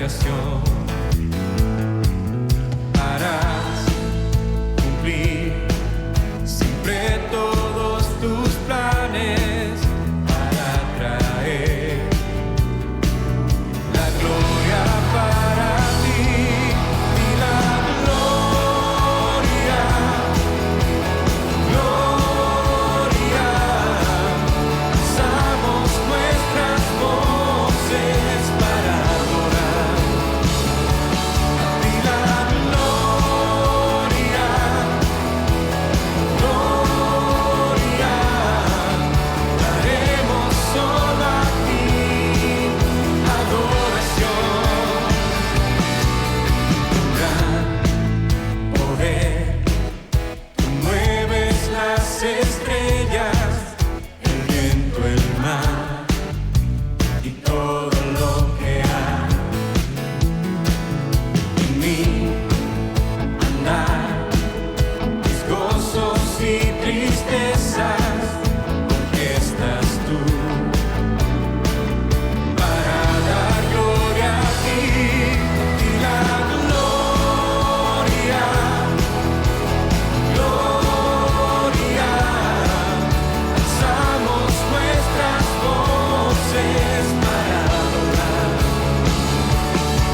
creación. Harás cumplir siempre todos tus planes para traer la gloria para ti y la gloria, gloria. Alzamos nuestras voces para adorar a ti la gloria, gloria. Daremos solo a ti adoración. Gran poder, tú mueves las estrellas, el viento, el mar y todo lo que hay. En mí andar mis gozos y tristezas, porque estás tú para dar gloria a ti y la gloria, gloria. Alzamos nuestras voces para adorar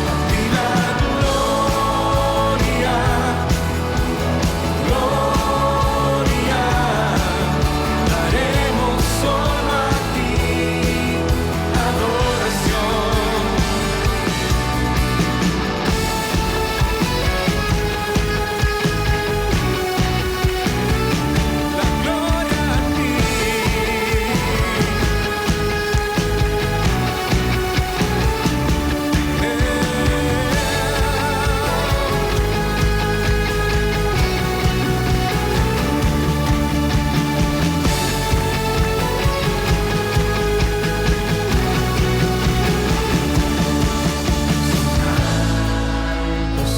a ti la gloria, gloria. Daremos solo a ti adoración. La gloria a ti.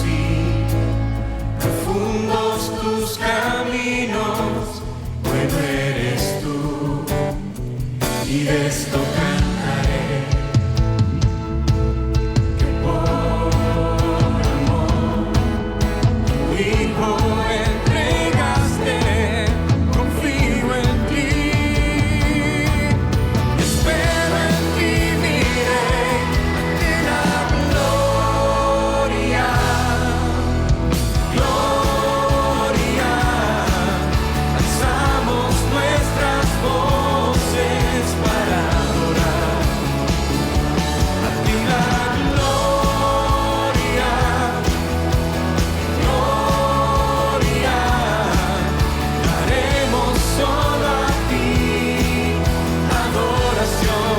Sí, profundos tus caminos, bueno eres tú, y de esto cantaré, que por amor tu Hijo entregaste. Confío en ti, espero en ti, miré de la gloria, gloria. Alzamos nuestras voces para adorar a ti la gloria, gloria. Daremos solo a ti adoración.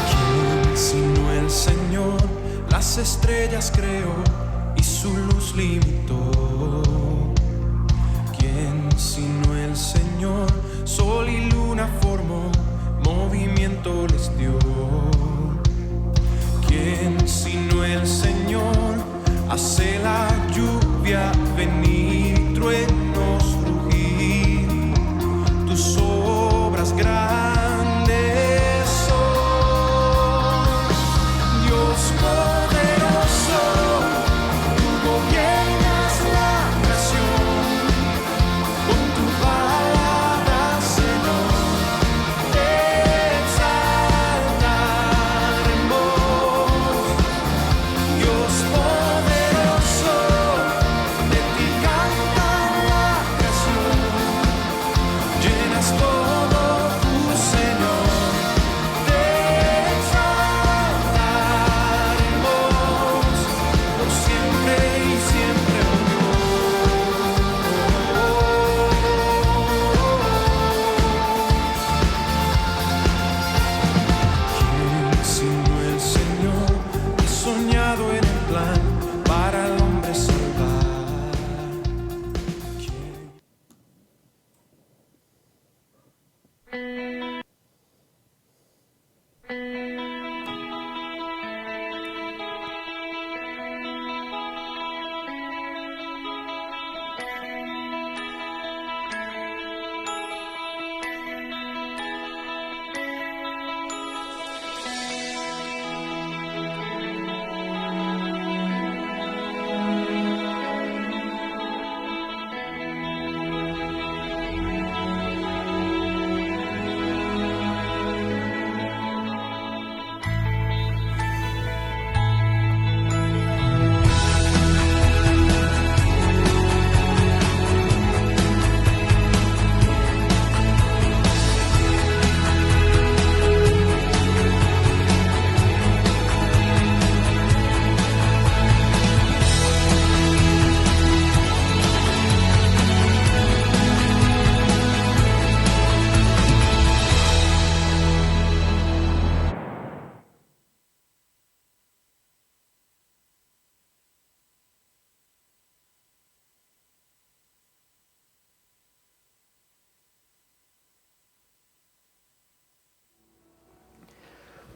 ¿Quién sino el Señor? Las estrellas creó y su luz limitó. ¿Quién sino el Señor? Sol y luna formó, movimiento les dio. ¿Quién sino el Señor? Hace la lluvia venir y truenos rugir. Tus obras grandes son, Dios poderoso. Tú gobiernas la nación, con tu palabra, Señor,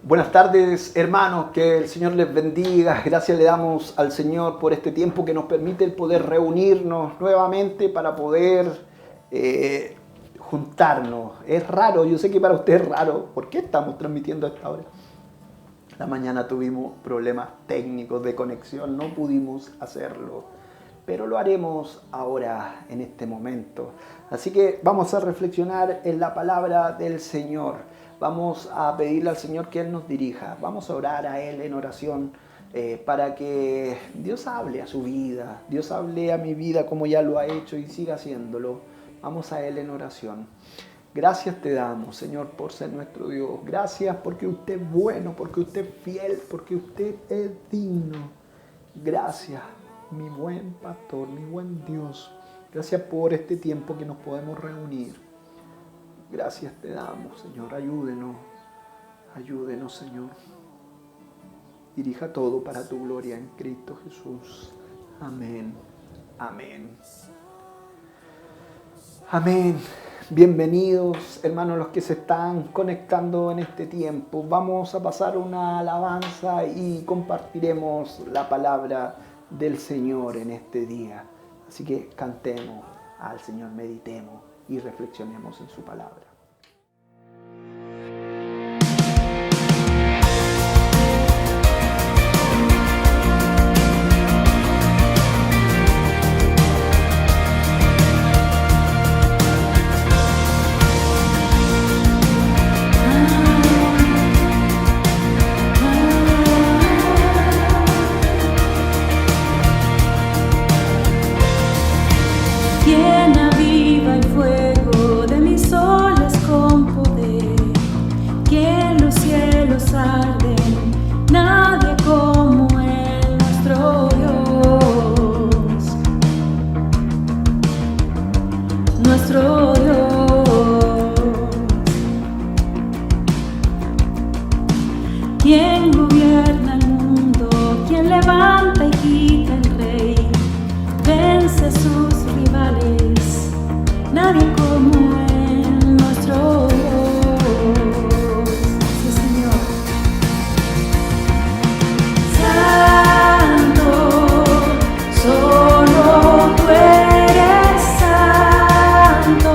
Buenas tardes, hermanos, que el Señor les bendiga. Gracias le damos al Señor por este tiempo que nos permite el poder reunirnos nuevamente para poder juntarnos. Es raro, yo sé que para usted es raro. ¿Por qué estamos transmitiendo a esta hora? La mañana tuvimos problemas técnicos de conexión, no pudimos hacerlo, pero lo haremos ahora, en este momento. Así que vamos a reflexionar en la palabra del Señor. Vamos a pedirle al Señor que Él nos dirija. Vamos a orar a Él en oración para que Dios hable a su vida. Dios hable a mi vida como ya lo ha hecho y siga haciéndolo. Vamos a Él en oración. Gracias te damos, Señor, por ser nuestro Dios. Gracias porque usted es bueno, porque usted es fiel, porque usted es digno. Gracias, mi buen pastor, mi buen Dios. Gracias por este tiempo que nos podemos reunir. Gracias te damos, Señor. Ayúdenos, Señor. Dirija todo para tu gloria en Cristo Jesús. Amén. Amén. Amén. Bienvenidos, hermanos, los que se están conectando en este tiempo. Vamos a pasar una alabanza y compartiremos la palabra del Señor en este día. Así que cantemos al Señor, meditemos y reflexionemos en su palabra. Llena, viva el fuego de mis soles con poder, que en los cielos arden, nadie como Él, nuestro Dios, nuestro Dios. Quien gobierna el mundo, quien levanta y quita el rey, vence sus rivales, nadie como Él, nuestro Dios. Sí, Señor. Santo, solo tú eres santo,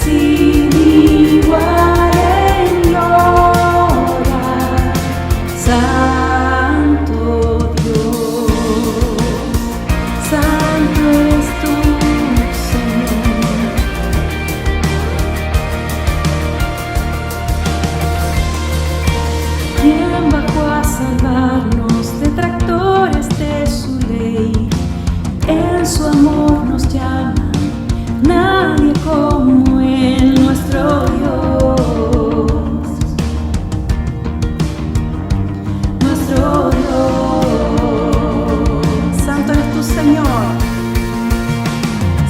sin igual en gloria. Santo Dios, santo es tu Señor. ¿Quién bajó a salvarnos, detractores de su ley? En su amor nos llama, nadie como Él, nuestro Dios, nuestro Dios. Santo eres tu Señor.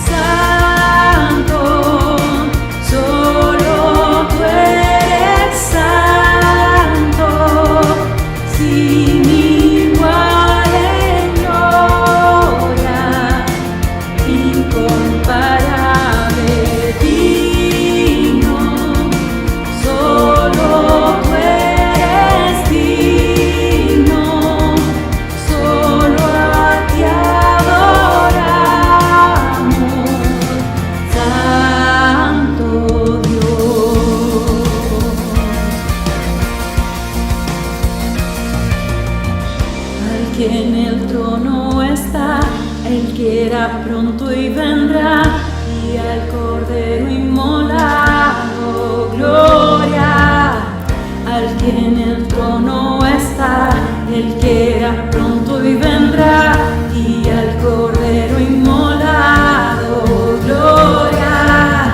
Santo, solo tú eres santo, sin igual en gloria, incomparable, digno. Solo tú eres digno, solo a ti adoramos, Santo Dios. Al que en el trono está, el que era pronto y vendrá, y al Cordero inmolado, gloria. Al que en el trono está, el que era pronto y vendrá, y al Cordero inmolado, gloria.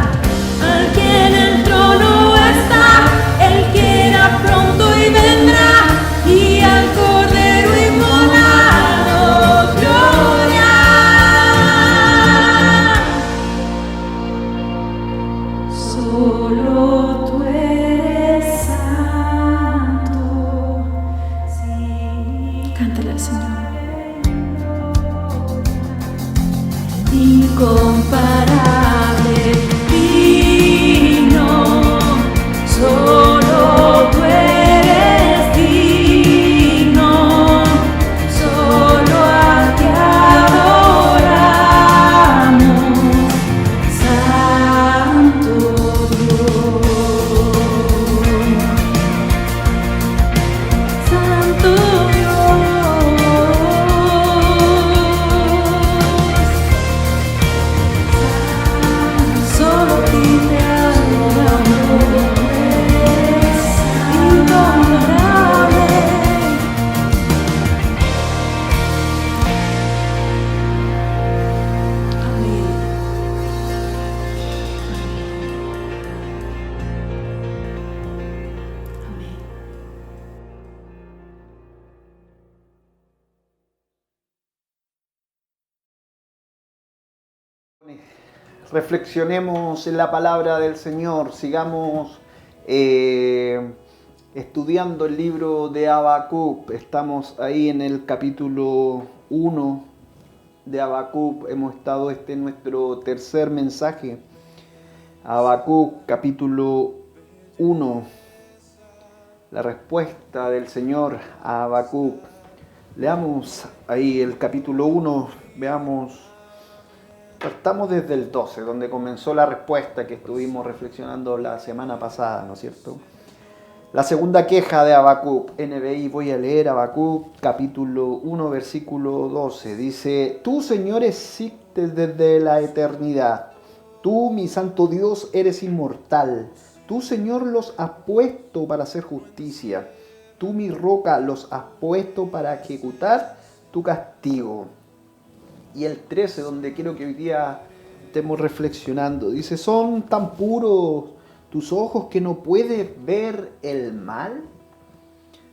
Al que en el trono está, el que era pronto y vendrá, y al Cordero inmolado, gloria. Solo tú eres santo. Sí. Cántale al Señor. Incomparable, digno, solo tú eres Reflexionemos en la palabra del Señor, sigamos estudiando el libro de Habacuc. Estamos ahí en el capítulo 1 de Habacuc. Hemos estado en nuestro tercer mensaje. Habacuc, capítulo 1. La respuesta del Señor a Habacuc. Leamos ahí el capítulo 1, veamos. Partamos desde el 12, donde comenzó la respuesta que estuvimos reflexionando la semana pasada, ¿no es cierto? La segunda queja de Habacuc, NBI, voy a leer Habacuc, capítulo 1, versículo 12. Dice: Tú, Señor, existes desde la eternidad. Tú, mi santo Dios, eres inmortal. Tú, Señor, los has puesto para hacer justicia. Tú, mi roca, los has puesto para ejecutar tu castigo. Y el 13, donde quiero que hoy día estemos reflexionando, dice: ¿Son tan puros tus ojos que no puedes ver el mal?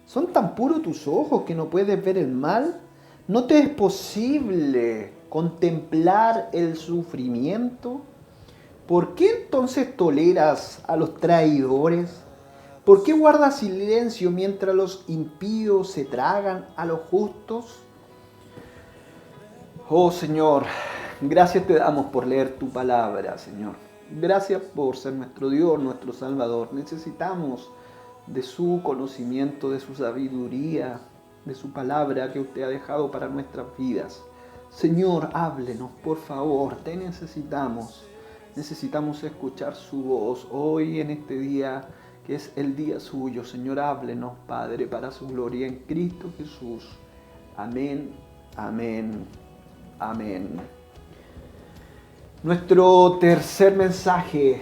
¿Son tan puros tus ojos que no puedes ver el mal? ¿No te es posible contemplar el sufrimiento? ¿Por qué entonces toleras a los traidores? ¿Por qué guardas silencio mientras los impíos se tragan a los justos? Oh Señor, gracias te damos por leer tu palabra, Señor. Gracias por ser nuestro Dios, nuestro Salvador. Necesitamos de su conocimiento, de su sabiduría, de su palabra que usted ha dejado para nuestras vidas. Señor, háblenos, por favor, te necesitamos. Necesitamos escuchar su voz hoy en este día, que es el día suyo. Señor, háblenos, Padre, para su gloria en Cristo Jesús. Amén, amén, amén. Nuestro tercer mensaje,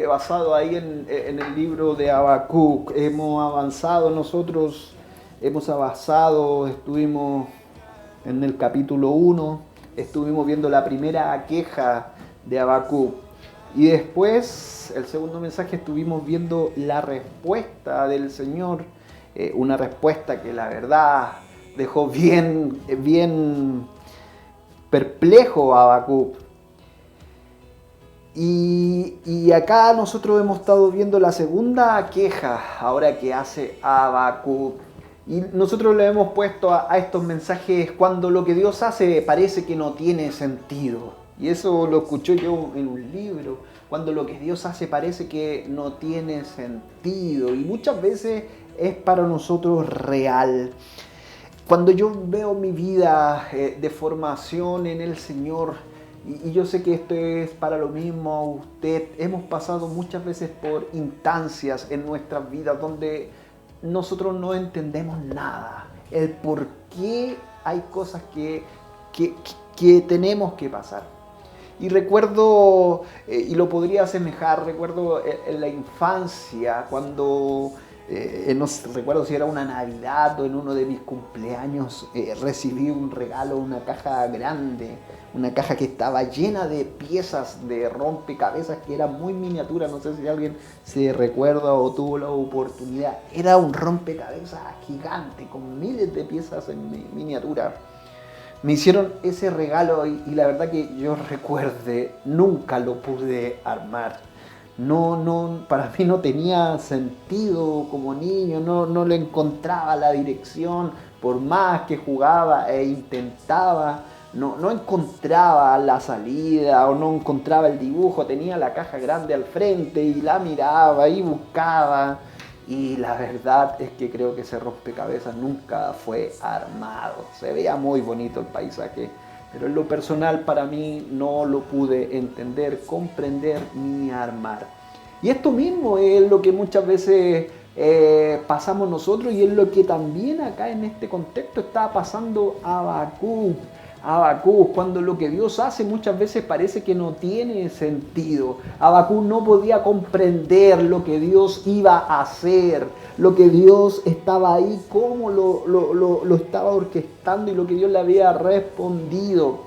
basado ahí en el libro de Habacuc. Hemos avanzado nosotros, estuvimos en el capítulo 1, estuvimos viendo la primera queja de Habacuc. Y después, el segundo mensaje, estuvimos viendo la respuesta del Señor. Una respuesta que la verdad dejó bien perplejo a Habacuc. Y acá nosotros hemos estado viendo la segunda queja ahora que hace Habacuc. Y nosotros le hemos puesto a estos mensajes: cuando lo que Dios hace parece que no tiene sentido. Y eso lo escuché yo en un libro. Cuando lo que Dios hace parece que no tiene sentido. Y muchas veces es para nosotros real. Cuando yo veo mi vida de formación en el Señor, y yo sé que esto es para lo mismo, usted, hemos pasado muchas veces por instancias en nuestras vidas donde nosotros no entendemos nada. El por qué hay cosas que tenemos que pasar. Y recuerdo, y lo podría asemejar, recuerdo en la infancia, cuando, no recuerdo si era una Navidad o en uno de mis cumpleaños, recibí un regalo, una caja grande, una caja que estaba llena de piezas de rompecabezas que era muy miniatura. No sé si alguien se recuerda o tuvo la oportunidad. Era un rompecabezas gigante con miles de piezas en miniatura. Me hicieron ese regalo y la verdad que yo recuerde, nunca lo pude armar. No, para mí no tenía sentido como niño, no le encontraba la dirección, por más que jugaba e intentaba, no encontraba la salida o no encontraba el dibujo. Tenía la caja grande al frente y la miraba y buscaba. Y la verdad es que creo que ese rompecabezas nunca fue armado. Se veía muy bonito el paisaje, pero en lo personal para mí no lo pude entender, comprender ni armar. Y esto mismo es lo que muchas veces pasamos nosotros, y es lo que también acá en este contexto está pasando Habacuc. Cuando lo que Dios hace muchas veces parece que no tiene sentido. Habacuc no podía comprender lo que Dios iba a hacer, lo que Dios estaba ahí, cómo lo estaba orquestando y lo que Dios le había respondido.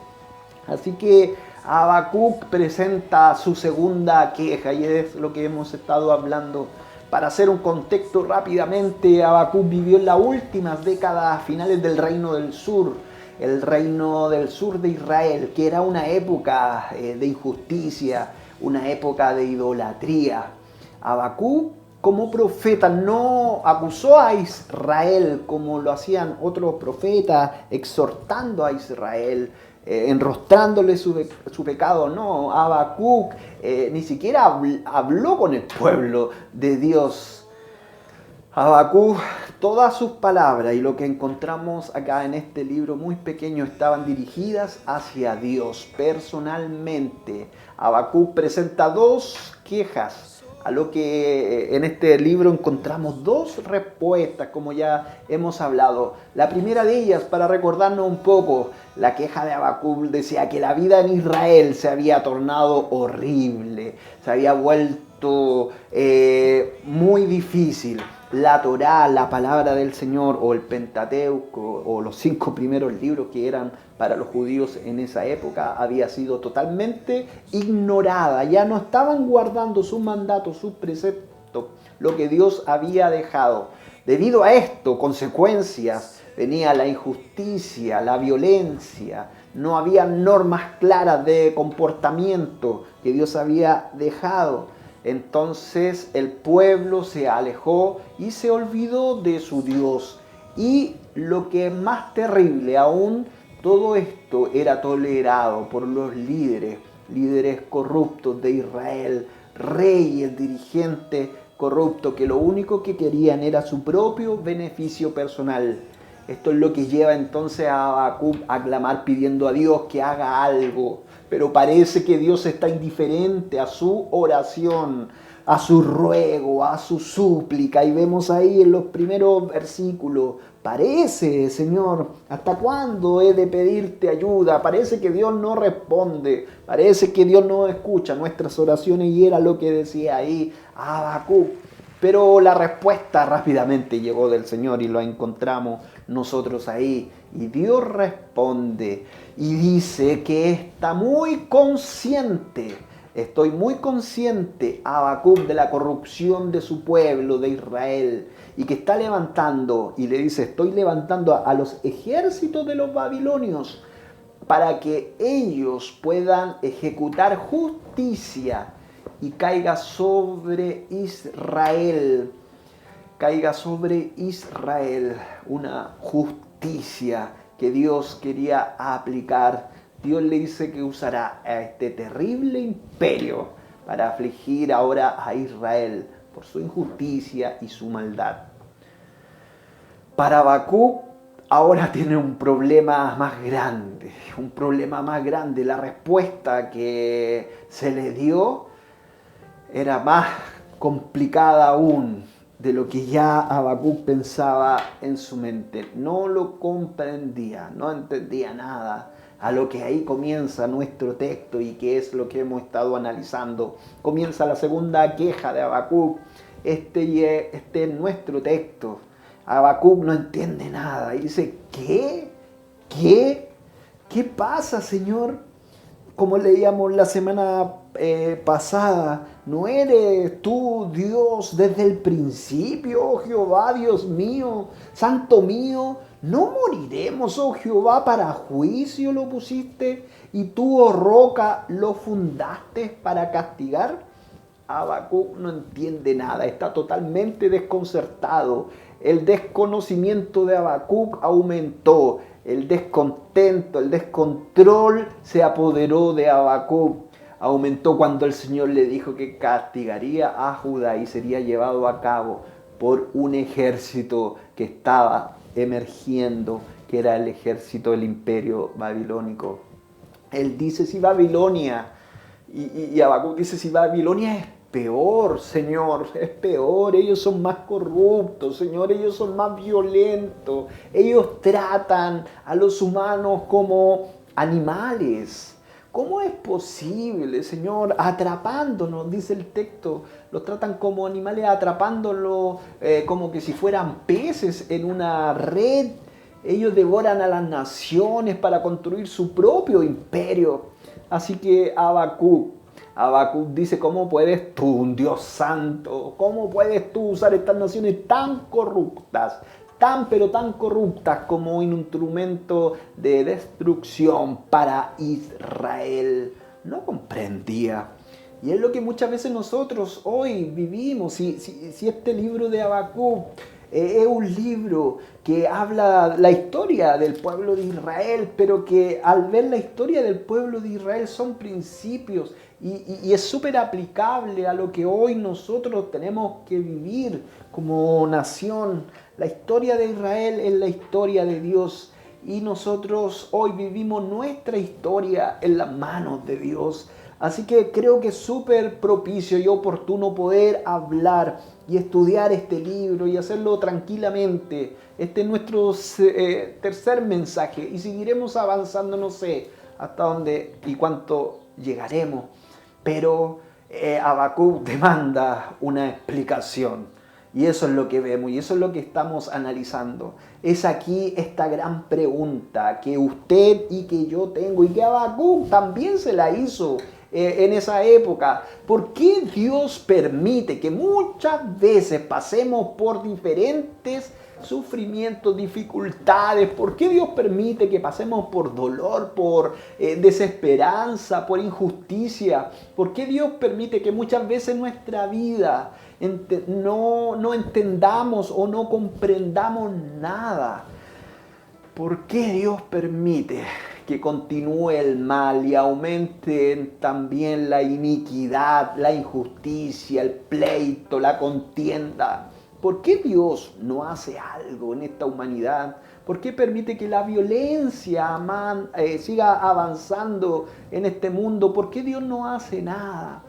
Así que Habacuc presenta su segunda queja, y es lo que hemos estado hablando. Para hacer un contexto rápidamente, Habacuc vivió en las últimas décadas finales del Reino del Sur. el reino del sur de Israel, que era una época de injusticia, una época de idolatría. Habacuc, como profeta, no acusó a Israel como lo hacían otros profetas, exhortando a Israel, enrostrándole su pecado. No, Habacuc ni siquiera habló con el pueblo de Dios. Habacuc, todas sus palabras y lo que encontramos acá en este libro muy pequeño estaban dirigidas hacia Dios personalmente. Habacuc presenta dos quejas, a lo que en este libro encontramos dos respuestas, como ya hemos hablado. La primera de ellas, para recordarnos un poco, la queja de Habacuc decía que la vida en Israel se había tornado horrible, se había vuelto muy difícil. La Torá, la palabra del Señor, o el Pentateuco, o los 5 primeros libros que eran para los judíos en esa época, había sido totalmente ignorada. Ya no estaban guardando sus mandatos, sus preceptos, lo que Dios había dejado. Debido a esto, consecuencias, venía la injusticia, la violencia. No había normas claras de comportamiento que Dios había dejado. Entonces el pueblo se alejó y se olvidó de su Dios. Y lo que es más terrible aún, todo esto era tolerado por los líderes corruptos de Israel, reyes, dirigentes corruptos, que lo único que querían era su propio beneficio personal. Esto es lo que lleva entonces a Habacuc a clamar pidiendo a Dios que haga algo. Pero parece que Dios está indiferente a su oración, a su ruego, a su súplica. Y vemos ahí en los primeros versículos, parece, Señor, ¿hasta cuándo he de pedirte ayuda? Parece que Dios no responde, parece que Dios no escucha nuestras oraciones, y era lo que decía ahí Habacuc. Pero la respuesta rápidamente llegó del Señor y lo encontramos nosotros ahí. Y Dios responde y dice que está muy consciente, estoy muy consciente, Habacuc, de la corrupción de su pueblo, de Israel, y que está levantando, y le dice, estoy levantando a los ejércitos de los babilonios para que ellos puedan ejecutar justicia y caiga sobre Israel una justicia que Dios quería aplicar. Dios le dice que usará a este terrible imperio para afligir ahora a Israel por su injusticia y su maldad. Para Habacuc ahora tiene un problema más grande. La respuesta que se le dio era más complicada aún de lo que ya Habacuc pensaba en su mente. No lo comprendía, no entendía nada. A lo que ahí comienza nuestro texto y que es lo que hemos estado analizando. Comienza la segunda queja de Habacuc. Este es nuestro texto. Habacuc no entiende nada y dice, ¿qué? ¿Qué pasa, Señor? Como leíamos la semana pasada, ¿no eres tú Dios desde el principio, oh Jehová, Dios mío, santo mío? ¿No moriremos, oh Jehová, para juicio lo pusiste? ¿Y tú, oh roca, lo fundaste para castigar? Habacuc no entiende nada, está totalmente desconcertado. El desconocimiento de Habacuc aumentó. El descontento, el descontrol se apoderó de Habacuc. Aumentó cuando el Señor le dijo que castigaría a Judá y sería llevado a cabo por un ejército que estaba emergiendo, que era el ejército del imperio babilónico. Él dice, si Babilonia, y Habacuc dice, si Babilonia es peor, Señor, es peor, ellos son más corruptos, Señor, ellos son más violentos, ellos tratan a los humanos como animales. ¿Cómo es posible, Señor, atrapándonos? Dice el texto, los tratan como animales, atrapándolos como que si fueran peces en una red. Ellos devoran a las naciones para construir su propio imperio. Así que Habacuc dice, ¿cómo puedes tú, un Dios santo, cómo puedes tú usar estas naciones tan corruptas, tan pero tan corruptas como un instrumento de destrucción para Israel. No comprendía. Y es lo que muchas veces nosotros hoy vivimos. Si este libro de Habacuc es un libro que habla la historia del pueblo de Israel, pero que al ver la historia del pueblo de Israel son principios y es súper aplicable a lo que hoy nosotros tenemos que vivir como nación. La historia de Israel es la historia de Dios y nosotros hoy vivimos nuestra historia en las manos de Dios. Así que creo que es súper propicio y oportuno poder hablar y estudiar este libro y hacerlo tranquilamente. Este es nuestro tercer mensaje y seguiremos avanzando, no sé hasta dónde y cuánto llegaremos. Pero Habacuc demanda una explicación y eso es lo que vemos y eso es lo que estamos analizando. Es aquí esta gran pregunta que usted y que yo tengo y que Habacuc también se la hizo en esa época. ¿Por qué Dios permite que muchas veces pasemos por diferentes sufrimientos, dificultades? ¿Por qué Dios permite que pasemos por dolor, por desesperanza, por injusticia? ¿Por qué Dios permite que muchas veces nuestra vida no entendamos o no comprendamos nada? ¿Por qué Dios permite que continúe el mal y aumente también la iniquidad, la injusticia, el pleito, la contienda? ¿Por qué Dios no hace algo en esta humanidad? ¿Por qué permite que la violencia siga avanzando en este mundo? ¿Por qué Dios no hace nada?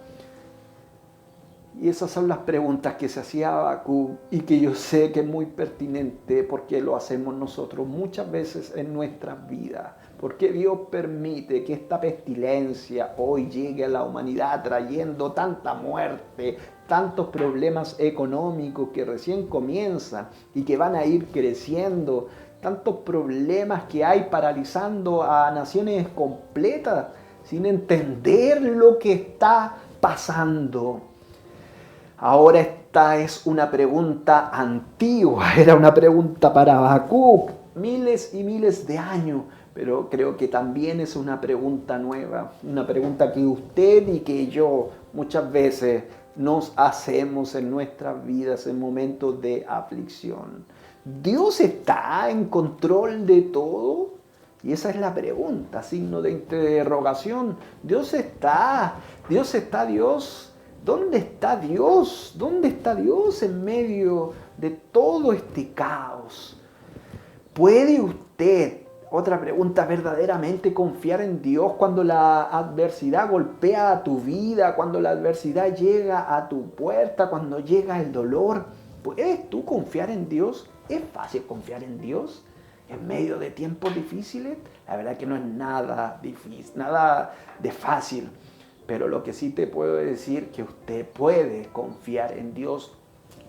Y esas son las preguntas que se hacía Habacuc y que yo sé que es muy pertinente porque lo hacemos nosotros muchas veces en nuestras vidas. ¿Por qué Dios permite que esta pestilencia hoy llegue a la humanidad trayendo tanta muerte, tantos problemas económicos que recién comienzan y que van a ir creciendo, tantos problemas que hay paralizando a naciones completas sin entender lo que está pasando? Ahora esta es una pregunta antigua, era una pregunta para Habacuc, miles y miles de años, pero creo que también es una pregunta nueva, una pregunta que usted y que yo muchas veces nos hacemos en nuestras vidas en momentos de aflicción. ¿Dios está en control de todo? Y esa es la pregunta, signo de interrogación. ¿Dios está? ¿Dónde está Dios? ¿Dónde está Dios en medio de todo este caos? ¿Puede usted, otra pregunta, verdaderamente confiar en Dios cuando la adversidad golpea a tu vida, cuando la adversidad llega a tu puerta, cuando llega el dolor? ¿Puedes tú confiar en Dios? ¿Es fácil confiar en Dios en medio de tiempos difíciles? La verdad que no es nada difícil, nada de fácil. Pero lo que sí te puedo decir es que usted puede confiar en Dios.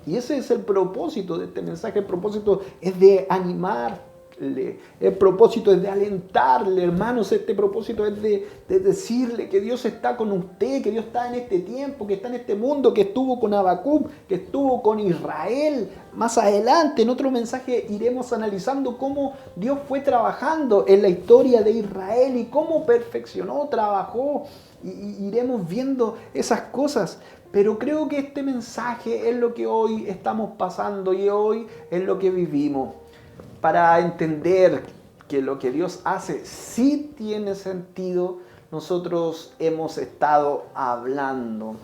Y ese es el propósito de este mensaje. El propósito es de animarle. El propósito es de alentarle, hermanos. Este propósito es de decirle que Dios está con usted, que Dios está en este tiempo, que está en este mundo, que estuvo con Habacuc, que estuvo con Israel. Más adelante, en otro mensaje, iremos analizando cómo Dios fue trabajando en la historia de Israel y cómo perfeccionó, trabajó. Y iremos viendo esas cosas, pero creo que este mensaje es lo que hoy estamos pasando y hoy es lo que vivimos. Para entender que lo que Dios hace sí tiene sentido, nosotros hemos estado hablando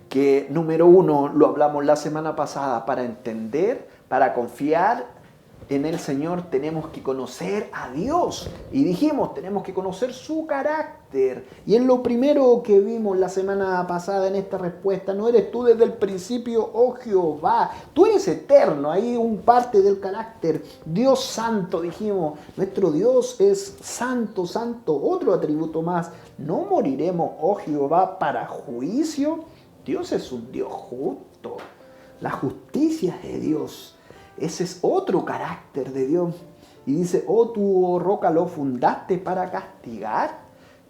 que, número uno, lo hablamos la semana pasada, para entender, para confiar en el Señor tenemos que conocer a Dios. Y dijimos, tenemos que conocer su carácter. Y es lo primero que vimos la semana pasada en esta respuesta. No eres tú desde el principio, oh Jehová. Tú eres eterno. Ahí un parte del carácter. Dios santo, dijimos. Nuestro Dios es santo, santo. Otro atributo más. No moriremos, oh Jehová, para juicio. Dios es un Dios justo. La justicia de Dios. Ese es otro carácter de Dios. Y dice, oh tú, oh roca, lo fundaste para castigar.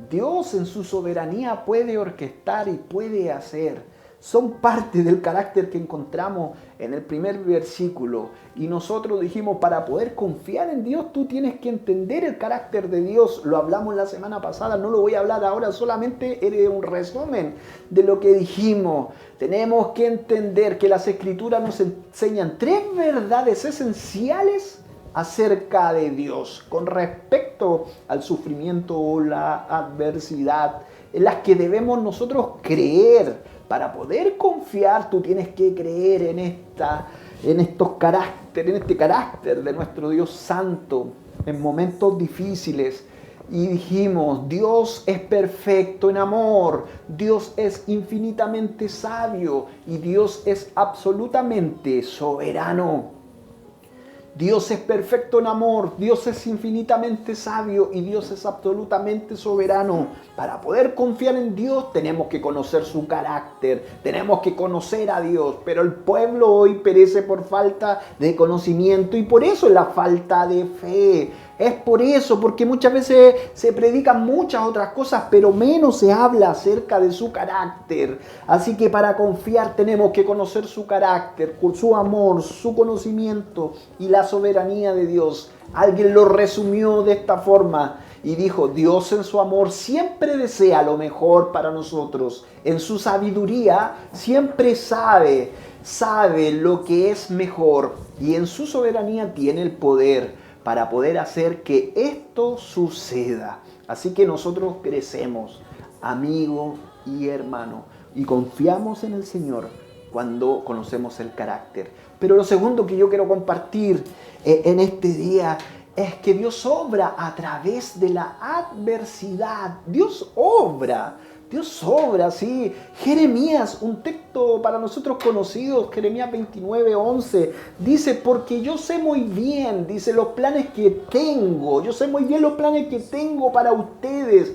Dios en su soberanía puede orquestar y puede hacer. son parte del carácter que encontramos en el primer versículo. Y nosotros dijimos, para poder confiar en Dios, tú tienes que entender el carácter de Dios. Lo hablamos la semana pasada, no lo voy a hablar ahora, solamente era un resumen de lo que dijimos. Tenemos que entender que las Escrituras nos enseñan 3 verdades esenciales acerca de Dios con respecto al sufrimiento o la adversidad, en las que debemos nosotros creer. Para poder confiar, tú tienes que creer en este carácter de nuestro Dios Santo en momentos difíciles. Y dijimos, Dios es perfecto en amor, Dios es infinitamente sabio y Dios es absolutamente soberano. Dios es perfecto en amor, Dios es infinitamente sabio y Dios es absolutamente soberano. Para poder confiar en Dios tenemos que conocer su carácter, tenemos que conocer a Dios. Pero el pueblo hoy perece por falta de conocimiento y por eso es la falta de fe. Es por eso, porque muchas veces se predican muchas otras cosas, pero menos se habla acerca de su carácter. Así que para confiar tenemos que conocer su carácter, su amor, su conocimiento y la soberanía de Dios. Alguien lo resumió de esta forma y dijo, Dios en su amor siempre desea lo mejor para nosotros. En su sabiduría siempre sabe lo que es mejor y en su soberanía tiene el poder para poder hacer que esto suceda. Así que nosotros crecemos, amigo y hermano, y confiamos en el Señor cuando conocemos el carácter. Pero lo segundo que yo quiero compartir en este día es que Dios obra a través de la adversidad. Dios obra, sí. Jeremías, un texto para nosotros conocido, Jeremías 29:11, dice, porque yo sé muy bien, dice, los planes que tengo, yo sé muy bien los planes que tengo para ustedes,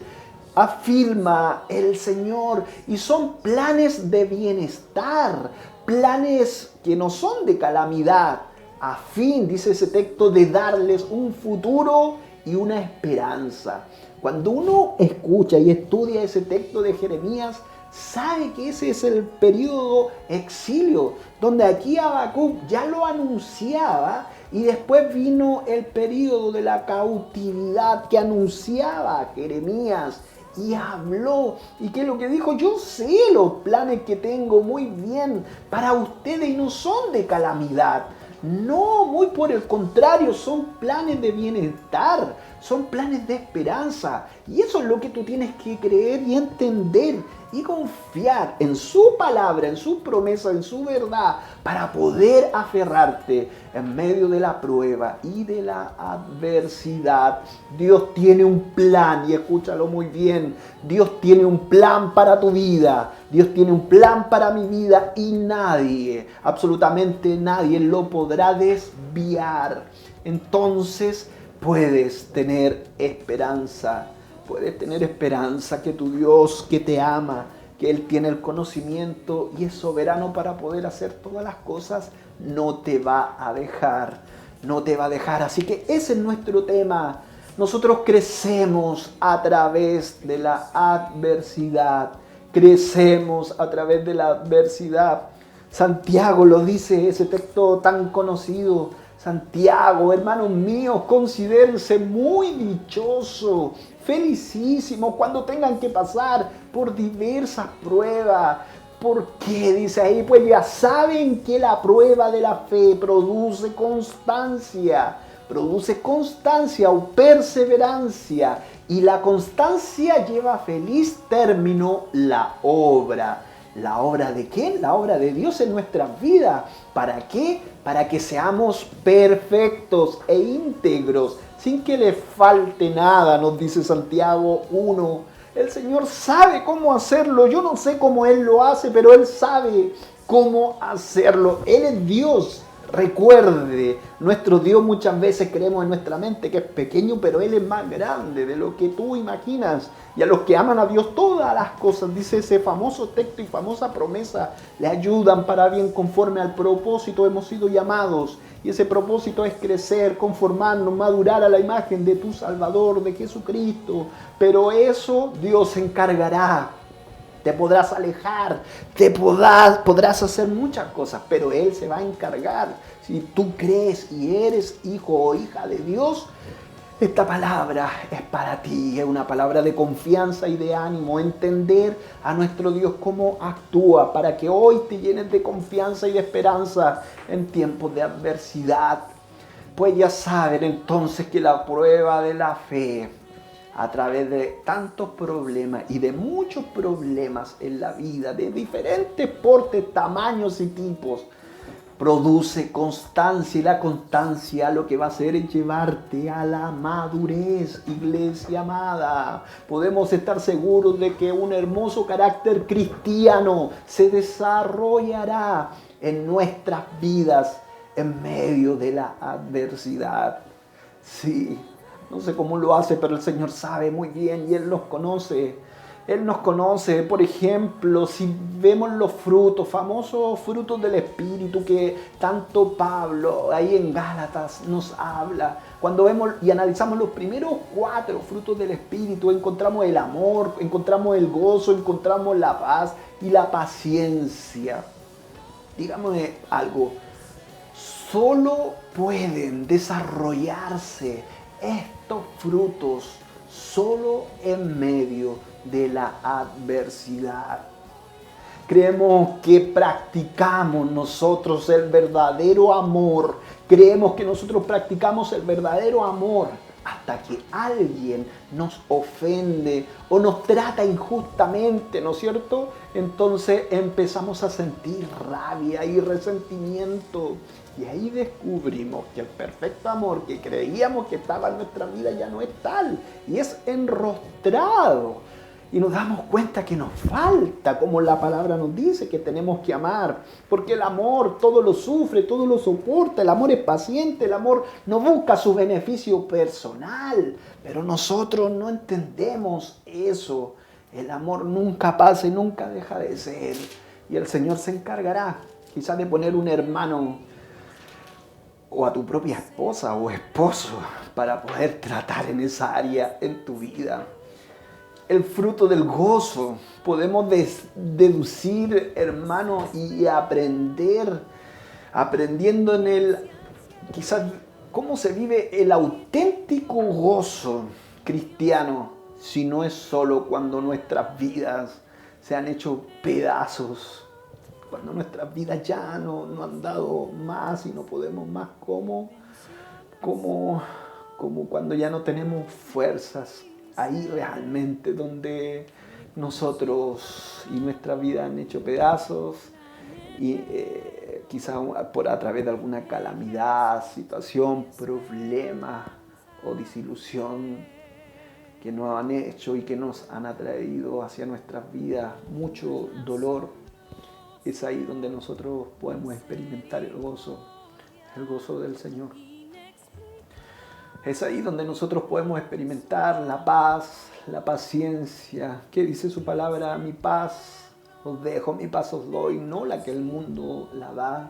afirma el Señor, y son planes de bienestar, planes que no son de calamidad, a fin, dice ese texto, de darles un futuro y una esperanza. Cuando uno escucha y estudia ese texto de Jeremías, sabe que ese es el periodo exilio, donde aquí Habacuc ya lo anunciaba y después vino el periodo de la cautividad que anunciaba Jeremías y habló. ¿Y qué es lo que dijo? Yo sé los planes que tengo muy bien para ustedes y no son de calamidad. No, muy por el contrario, son planes de bienestar, son planes de esperanza. Y eso es lo que tú tienes que creer y entender y confiar en su palabra, en su promesa, en su verdad, para poder aferrarte en medio de la prueba y de la adversidad. Dios tiene un plan, y escúchalo muy bien, Dios tiene un plan para tu vida, Dios tiene un plan para mi vida y nadie, absolutamente nadie lo podrá desviar. Entonces puedes tener esperanza. Puedes tener esperanza que tu Dios, que te ama, que Él tiene el conocimiento y es soberano para poder hacer todas las cosas, no te va a dejar, no te va a dejar. Así que ese es nuestro tema. Nosotros crecemos a través de la adversidad. Crecemos a través de la adversidad. Santiago lo dice, ese texto tan conocido. Santiago, hermanos míos, considérense muy dichosos, felicísimos cuando tengan que pasar por diversas pruebas. ¿Por qué? Dice ahí, pues ya saben que la prueba de la fe produce constancia o perseverancia, y la constancia lleva a feliz término la obra. ¿La obra de quién? La obra de Dios en nuestras vidas. ¿Para qué? Para que seamos perfectos e íntegros, sin que le falte nada, nos dice Santiago 1. El Señor sabe cómo hacerlo. Yo no sé cómo Él lo hace, pero Él sabe cómo hacerlo. Él es Dios. Recuerde, nuestro Dios muchas veces creemos en nuestra mente que es pequeño, pero Él es más grande de lo que tú imaginas. Y a los que aman a Dios todas las cosas, dice ese famoso texto y famosa promesa, le ayudan para bien conforme al propósito hemos sido llamados. Y ese propósito es crecer, conformarnos, madurar a la imagen de tu Salvador, de Jesucristo. Pero eso Dios se encargará. te podrás alejar, podrás hacer muchas cosas, pero Él se va a encargar. Si tú crees y eres hijo o hija de Dios, esta palabra es para ti, es una palabra de confianza y de ánimo, entender a nuestro Dios cómo actúa, para que hoy te llenes de confianza y de esperanza en tiempos de adversidad. Pues ya saben entonces que la prueba de la fe, a través de tantos problemas y de muchos problemas en la vida, de diferentes portes, tamaños y tipos, produce constancia, y la constancia lo que va a hacer es llevarte a la madurez, iglesia amada. Podemos estar seguros de que un hermoso carácter cristiano se desarrollará en nuestras vidas en medio de la adversidad. Sí, no sé cómo lo hace, pero el Señor sabe muy bien y Él los conoce. Él nos conoce. Por ejemplo, si vemos los frutos, famosos frutos del Espíritu que tanto Pablo ahí en Gálatas nos habla. Cuando vemos y analizamos los primeros 4 frutos del Espíritu, encontramos el amor, encontramos el gozo, encontramos la paz y la paciencia. Dígame algo, solo pueden desarrollarse estos frutos solo en medio de la adversidad. Creemos que practicamos nosotros el verdadero amor. Creemos que nosotros practicamos el verdadero amor hasta que alguien nos ofende o nos trata injustamente, ¿no es cierto? Entonces empezamos a sentir rabia y resentimiento. Y ahí descubrimos que el perfecto amor que creíamos que estaba en nuestra vida ya no es tal. Y es enrostrado. Y nos damos cuenta que nos falta, como la palabra nos dice, que tenemos que amar. Porque el amor todo lo sufre, todo lo soporta. El amor es paciente, el amor no busca su beneficio personal. Pero nosotros no entendemos eso. El amor nunca pasa y nunca deja de ser. Y el Señor se encargará quizás de poner un hermano o a tu propia esposa o esposo para poder tratar en esa área en tu vida. El fruto del gozo, podemos deducir, hermano, y aprendiendo en él, quizás cómo se vive el auténtico gozo cristiano, si no es solo cuando nuestras vidas se han hecho pedazos, cuando nuestras vidas ya no han dado más y no podemos más, como cuando ya no tenemos fuerzas. Ahí realmente donde nosotros y nuestra vida han hecho pedazos y quizás a través de alguna calamidad, situación, problema o desilusión que nos han hecho y que nos han atraído hacia nuestras vidas mucho dolor. Es ahí donde nosotros podemos experimentar el gozo del Señor. Es ahí donde nosotros podemos experimentar la paz, la paciencia. ¿Qué dice su palabra? Mi paz os dejo, mi paz os doy, no la que el mundo la da.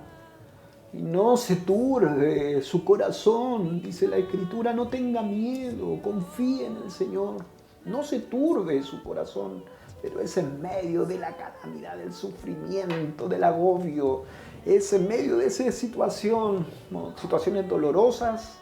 Y no se turbe su corazón, dice la Escritura, no tenga miedo, confíe en el Señor. No se turbe su corazón, pero es en medio de la calamidad, del sufrimiento, del agobio. Es en medio de esa situación, situaciones dolorosas,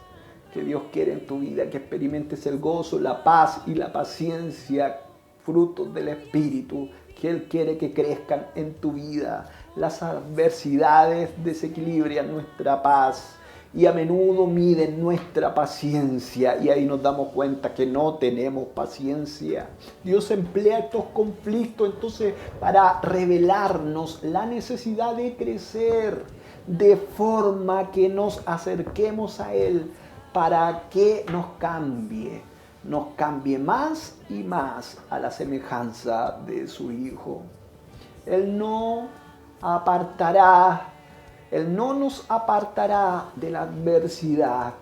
que Dios quiere en tu vida que experimentes el gozo, la paz y la paciencia, frutos del Espíritu, que Él quiere que crezcan en tu vida. Las adversidades desequilibran nuestra paz y a menudo miden nuestra paciencia, y ahí nos damos cuenta que no tenemos paciencia. Dios emplea estos conflictos entonces para revelarnos la necesidad de crecer de forma que nos acerquemos a Él, para que nos cambie más y más a la semejanza de su Hijo. Él no nos apartará de la adversidad.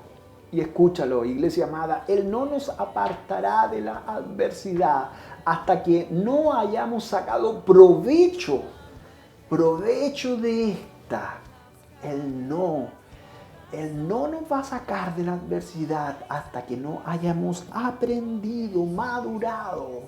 Y escúchalo, iglesia amada, Él no nos apartará de la adversidad hasta que no hayamos sacado provecho de esta. Él no nos va a sacar de la adversidad hasta que no hayamos aprendido, madurado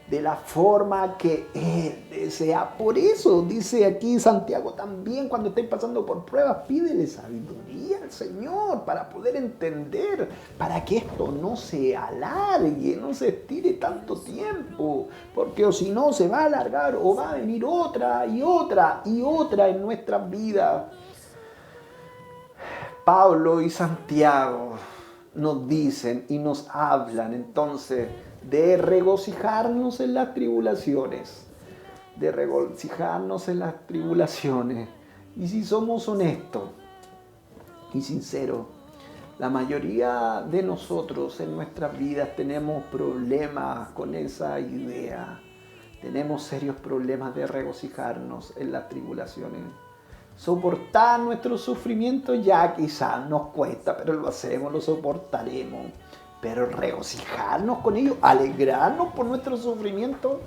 de la forma que Él desea. Por eso dice aquí Santiago también, cuando estéis pasando por pruebas, pídele sabiduría al Señor para poder entender, para que esto no se alargue, no se estire tanto tiempo, porque o si no se va a alargar o va a venir otra y otra y otra en nuestras vidas. Pablo y Santiago nos dicen y nos hablan entonces de regocijarnos en las tribulaciones, de regocijarnos en las tribulaciones. Y si somos honestos y sinceros, la mayoría de nosotros en nuestras vidas tenemos problemas con esa idea. Tenemos serios problemas de regocijarnos en las tribulaciones. Soportar nuestros sufrimientos ya quizás nos cuesta, pero lo hacemos, lo soportaremos. Pero regocijarnos con ellos, alegrarnos por nuestro sufrimiento,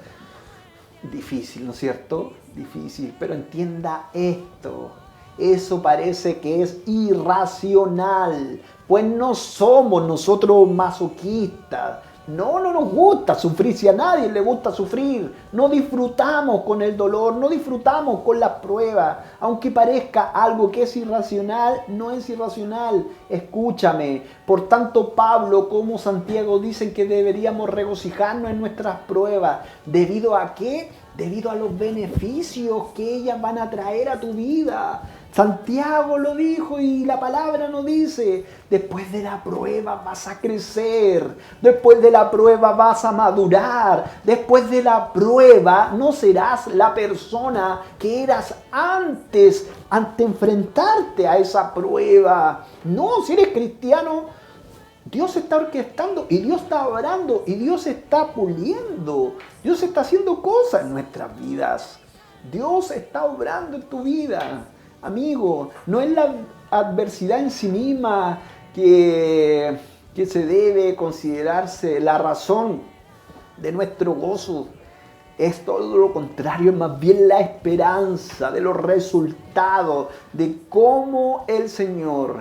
difícil, ¿no es cierto? Difícil, pero entienda esto. Eso parece que es irracional, pues no somos nosotros masoquistas. No nos gusta sufrir, si a nadie le gusta sufrir. No disfrutamos con el dolor, no disfrutamos con las pruebas. Aunque parezca algo que es irracional, no es irracional. Escúchame, por tanto Pablo como Santiago dicen que deberíamos regocijarnos en nuestras pruebas. ¿Debido a qué? Debido a los beneficios que ellas van a traer a tu vida. Santiago lo dijo y la palabra nos dice, después de la prueba vas a crecer, después de la prueba vas a madurar, después de la prueba no serás la persona que eras antes, ante enfrentarte a esa prueba. No, si eres cristiano, Dios está orquestando y Dios está obrando y Dios está puliendo, Dios está haciendo cosas en nuestras vidas, Dios está obrando en tu vida. Amigo, no es la adversidad en sí misma que se debe considerarse la razón de nuestro gozo. Es todo lo contrario, es más bien la esperanza de los resultados, de cómo el Señor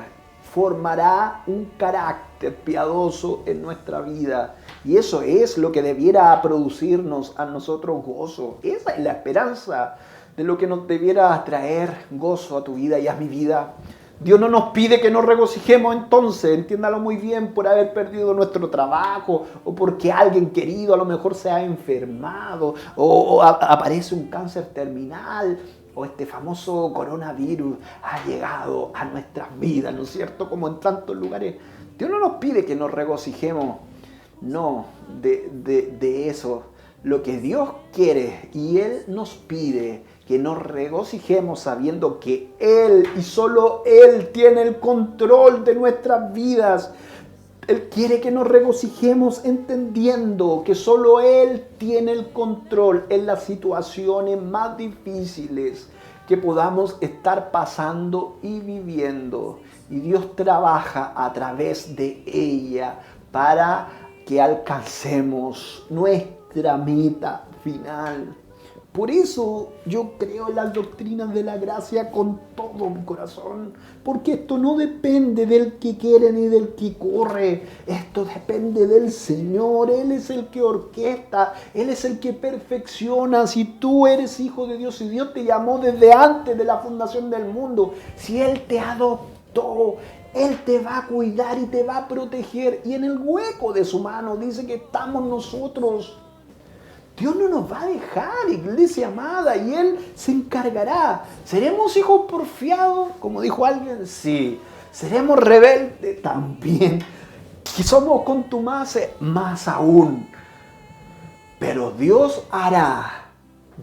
formará un carácter piadoso en nuestra vida. Y eso es lo que debiera producirnos a nosotros gozo. Esa es la esperanza de lo que nos debiera traer gozo a tu vida y a mi vida. Dios no nos pide que nos regocijemos entonces, entiéndalo muy bien, por haber perdido nuestro trabajo o porque alguien querido a lo mejor se ha enfermado o aparece un cáncer terminal o este famoso coronavirus ha llegado a nuestras vidas, ¿no es cierto? Como en tantos lugares. Dios no nos pide que nos regocijemos, no, de eso. Lo que Dios quiere y Él nos pide que nos regocijemos sabiendo que Él y solo Él tiene el control de nuestras vidas. Él quiere que nos regocijemos entendiendo que solo Él tiene el control en las situaciones más difíciles que podamos estar pasando y viviendo. Y Dios trabaja a través de ella para que alcancemos nuestra meta final. Por eso yo creo en las doctrinas de la gracia con todo mi corazón, porque esto no depende del que quiere ni del que corre, esto depende del Señor. Él es el que orquesta, Él es el que perfecciona. Si tú eres hijo de Dios, si Dios te llamó desde antes de la fundación del mundo, si Él te adoptó, Él te va a cuidar y te va a proteger, y en el hueco de su mano dice que estamos nosotros. Dios no nos va a dejar, iglesia amada, y Él se encargará. ¿Seremos hijos porfiados? Como dijo alguien, sí. ¿Seremos rebeldes? También. ¿Que somos contumaces? Más aún. Pero Dios hará,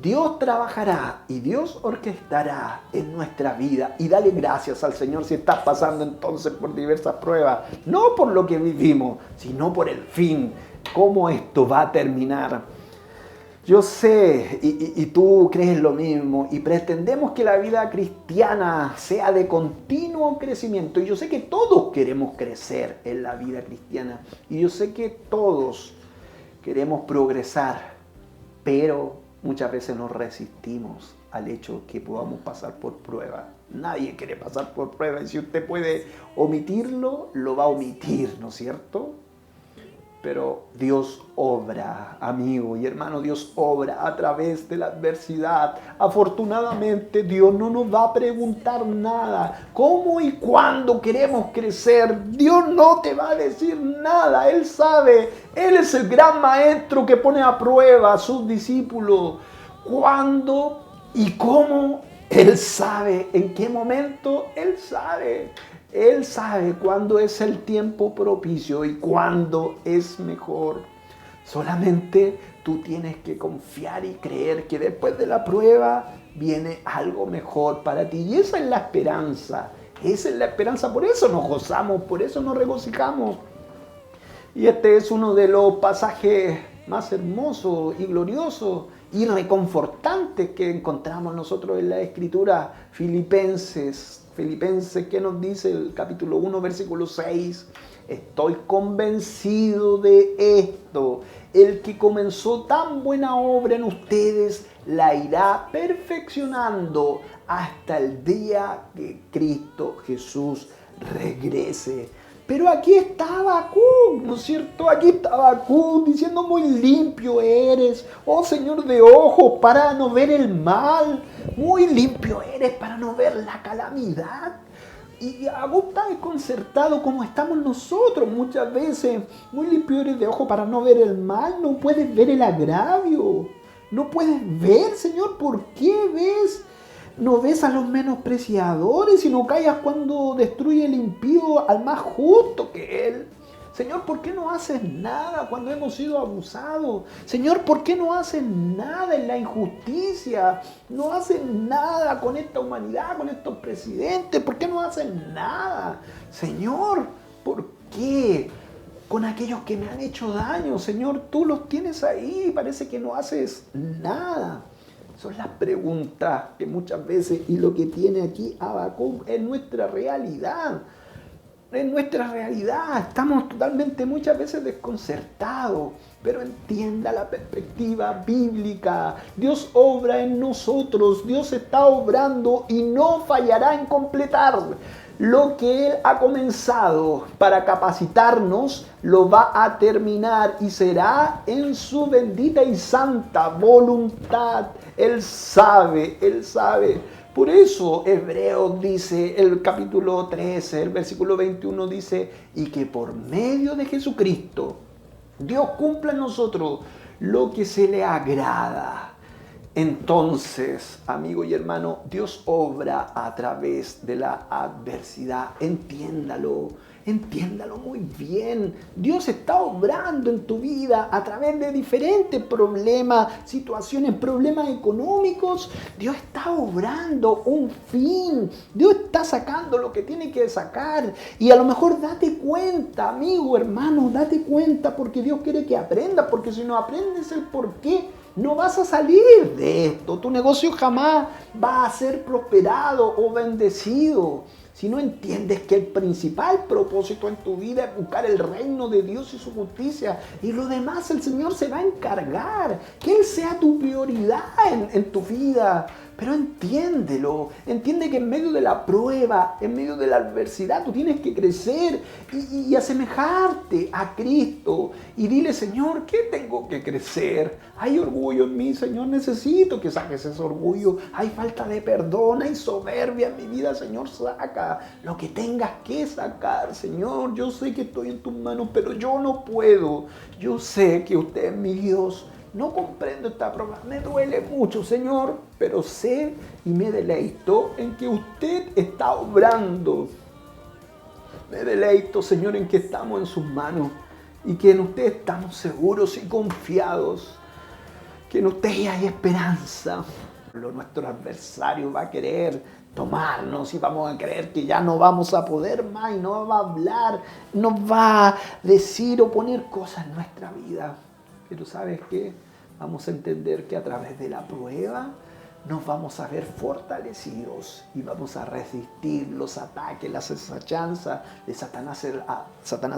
Dios trabajará y Dios orquestará en nuestra vida. Y dale gracias al Señor si estás pasando entonces por diversas pruebas. No por lo que vivimos, sino por el fin. Cómo esto va a terminar. Yo sé, y tú crees lo mismo, y pretendemos que la vida cristiana sea de continuo crecimiento. Y yo sé que todos queremos crecer en la vida cristiana. Y yo sé que todos queremos progresar, pero muchas veces nos resistimos al hecho que podamos pasar por pruebas. Nadie quiere pasar por pruebas, y si usted puede omitirlo, lo va a omitir, ¿no es cierto? Pero Dios obra, amigo y hermano, Dios obra a través de la adversidad. Afortunadamente, Dios no nos va a preguntar nada. ¿Cómo y cuándo queremos crecer? Dios no te va a decir nada. Él sabe. Él es el gran maestro que pone a prueba a sus discípulos. ¿Cuándo y cómo? Él sabe. ¿En qué momento? Él sabe. Él sabe cuándo es el tiempo propicio y cuándo es mejor. Solamente tú tienes que confiar y creer que después de la prueba viene algo mejor para ti. Y esa es la esperanza. Esa es la esperanza. Por eso nos gozamos, por eso nos regocijamos. Y este es uno de los pasajes más hermosos y gloriosos y reconfortantes que encontramos nosotros en la Escritura. Filipenses, ¿qué nos dice el capítulo 1, versículo 6? Estoy convencido de esto. El que comenzó tan buena obra en ustedes la irá perfeccionando hasta el día que Cristo Jesús regrese. Pero aquí está Habacuc, ¿no es cierto? Aquí está Habacuc diciendo: muy limpio eres, oh Señor de ojos, para no ver el mal. Muy limpio eres para no ver la calamidad. Y Habacuc está desconcertado como estamos nosotros muchas veces. Muy limpio eres de ojos para no ver el mal. No puedes ver el agravio. No puedes ver, Señor, ¿por qué ves? No ves a los menospreciadores y no callas cuando destruye el impío al más justo que él. Señor, ¿por qué no haces nada cuando hemos sido abusados? Señor, ¿por qué no haces nada en la injusticia? No haces nada con esta humanidad, con estos presidentes. ¿Por qué no haces nada? Señor, ¿por qué? Con aquellos que me han hecho daño, Señor, tú los tienes ahí y parece que no haces nada. Son las preguntas que muchas veces, y lo que tiene aquí Habacuc es nuestra realidad. En nuestra realidad estamos totalmente muchas veces desconcertados, pero entienda la perspectiva bíblica. Dios obra en nosotros, Dios está obrando y no fallará en completar. Lo que Él ha comenzado para capacitarnos, lo va a terminar y será en su bendita y santa voluntad. Él sabe, Él sabe. Por eso Hebreos dice, el capítulo 13, el versículo 21 dice: y que por medio de Jesucristo Dios cumpla en nosotros lo que se le agrada. Entonces, amigo y hermano, Dios obra a través de la adversidad. Entiéndalo muy bien. Dios está obrando en tu vida a través de diferentes problemas, situaciones, problemas económicos. Dios está obrando un fin. Dios está sacando lo que tiene que sacar. Y a lo mejor date cuenta, amigo, hermano, date cuenta, porque Dios quiere que aprendas, porque si no aprendes el por qué, no vas a salir de esto. Tu negocio jamás va a ser prosperado o bendecido si no entiendes que el principal propósito en tu vida es buscar el reino de Dios y su justicia. Y lo demás el Señor se va a encargar. Que Él sea tu prioridad en tu vida. Pero entiéndelo, entiende que en medio de la prueba, en medio de la adversidad, tú tienes que crecer y asemejarte a Cristo. Y dile: Señor, ¿qué tengo que crecer? Hay orgullo en mí, Señor, necesito que saques ese orgullo. Hay falta de perdón, hay soberbia en mi vida, Señor, saca lo que tengas que sacar, Señor. Yo sé que estoy en tus manos, pero yo no puedo. Yo sé que usted es mi Dios. No comprendo esta prueba, me duele mucho, Señor, pero sé y me deleito en que usted está obrando. Me deleito, Señor, en que estamos en sus manos y que en usted estamos seguros y confiados, que en usted hay esperanza. Nuestro adversario va a querer tomarnos y vamos a creer que ya no vamos a poder más y no va a hablar, no va a decir o poner cosas en nuestra vida. Pero ¿sabes qué? Vamos a entender que a través de la prueba nos vamos a ver fortalecidos y vamos a resistir los ataques, las acechanzas de Satanás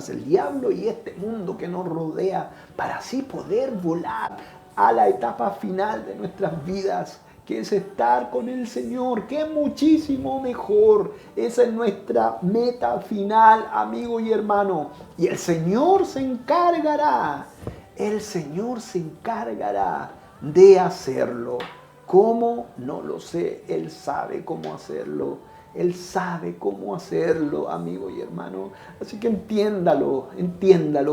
el diablo y este mundo que nos rodea, para así poder volar a la etapa final de nuestras vidas, que es estar con el Señor, que es muchísimo mejor. Esa es nuestra meta final, amigo y hermano. Y el Señor se encargará de hacerlo. ¿Cómo? No lo sé. Él sabe cómo hacerlo. Él sabe cómo hacerlo, amigo y hermano. Así que entiéndalo,